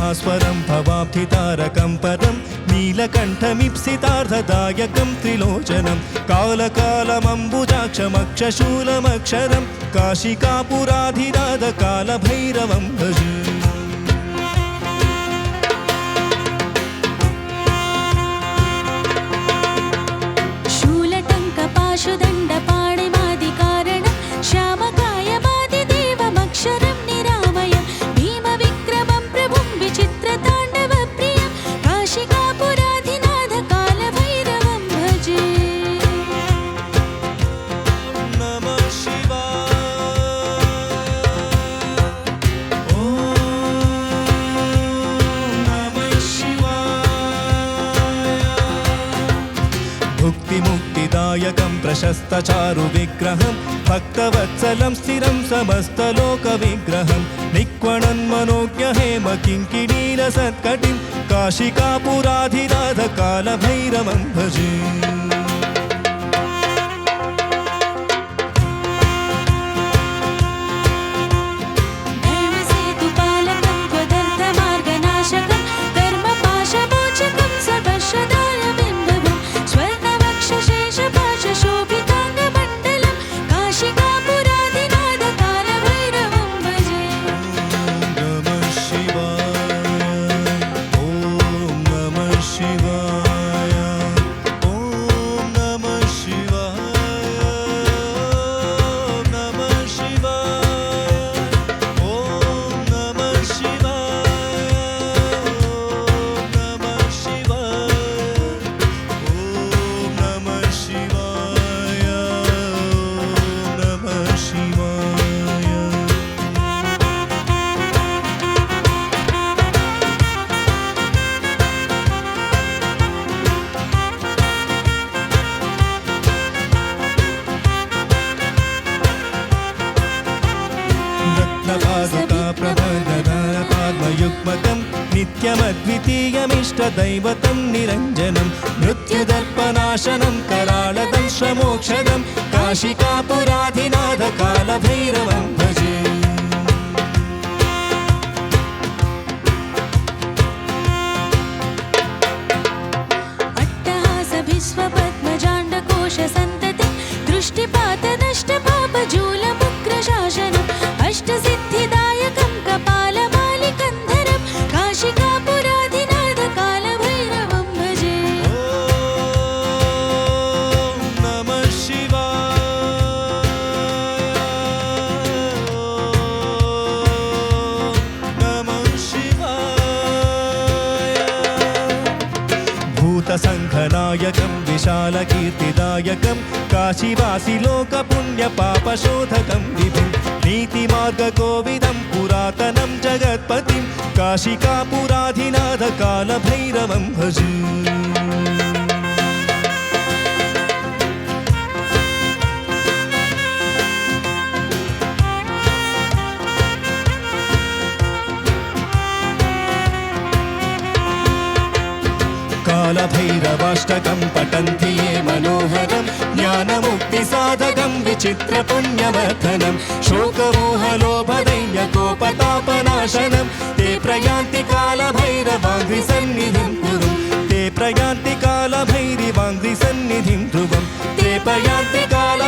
भास्वरं भवाब्धितारकं पदं नीलकण्ठमीप्सितार्थदायकं त्रिलोचनं कालकालमम्बुजाक्षमक्षशूलमक्षरं काशिकापुराधिनाथकालभैरवं भजे। शूलटङ्कपाशुदण्डपाणिमादिकारणं श्यामकायमादिदेवमक्षरं निरामयं भीमविक्रमं प्रभुं विचित्रताण्डवप्रियं काशिकापुराधिनाथकालभैरवं भजे। नमः शिवाय ॐ नमः शिवाय। भुक्तिमुक्तिदायकं प्रशस्तचारुविग्रहं भक्तवत्सलं स्थिरं समस्तलोकविग्रहं निक्वणन्मनोज्ञहेम किङ्किणीलसत्कटिं काशिकापुराधिनाथकालभैरवं भजे। धर्मसेतुपालकं त्वदर्थमार्गनाशकं कर्मपाशमोचकं सर्वश्रदायविन्दवं स्वर्णवक्षशेषपाशशोभिताङ्गमण्डलं काशिकापुराधिनाथकालभैरवं भजे। नमः शिवाय ॐ नमः शिवाय ॐ नमः शिवाय नमः शिवाय ॐ नमः शिवाय नमः शिवाय ॐ नमः शिवाय नमः शिवाय। रत्नपादुकाप्रबन्धनापाद्मयुग्मकं नित्यमद्वितीयमिष्टदैवतं निरञ्जनं मृत्युदर्पनाशनं कराळदंश्रमोक्षदं काशिकापुराधिनाथकालभैरवं भजे। अट्टहासभिस्वपद्मजाण्डकोशसन्ततिं दृष्टिपातनष्टपापजूलमुग्रशासनम् अष्टसिद्धिदायकं कपालमालिकन्धरं काशिकापुराधिनाथकालभैरवं भजे। ॐ नमः शिवाय ॐ नमः शिवाय। भूतसङ्घनायकं विशालकीर्तिदायकं काशीवासिलोकपुण्यपापशोधकं विभुं नीतिमार्गकोविदं पुरातनं जगत्पतिं काशिकापुराधिनाथकालभैरवं भजे। कालभैरवाष्टकं पठन्ति ये मनोहरं ज्ञानमुक्तिसाधकं विचित्रपुण्यवर्धनं शोकमोहलोभदैन्यकोपतापनाशनं ते प्रयान्ति कालभैरवाङ्घ्रिसन्निधिं कुरुं ते प्रयान्ति कालभैरवाङ्घ्रिसन्निधिं ध्रुवं ते प्रयान्ति काल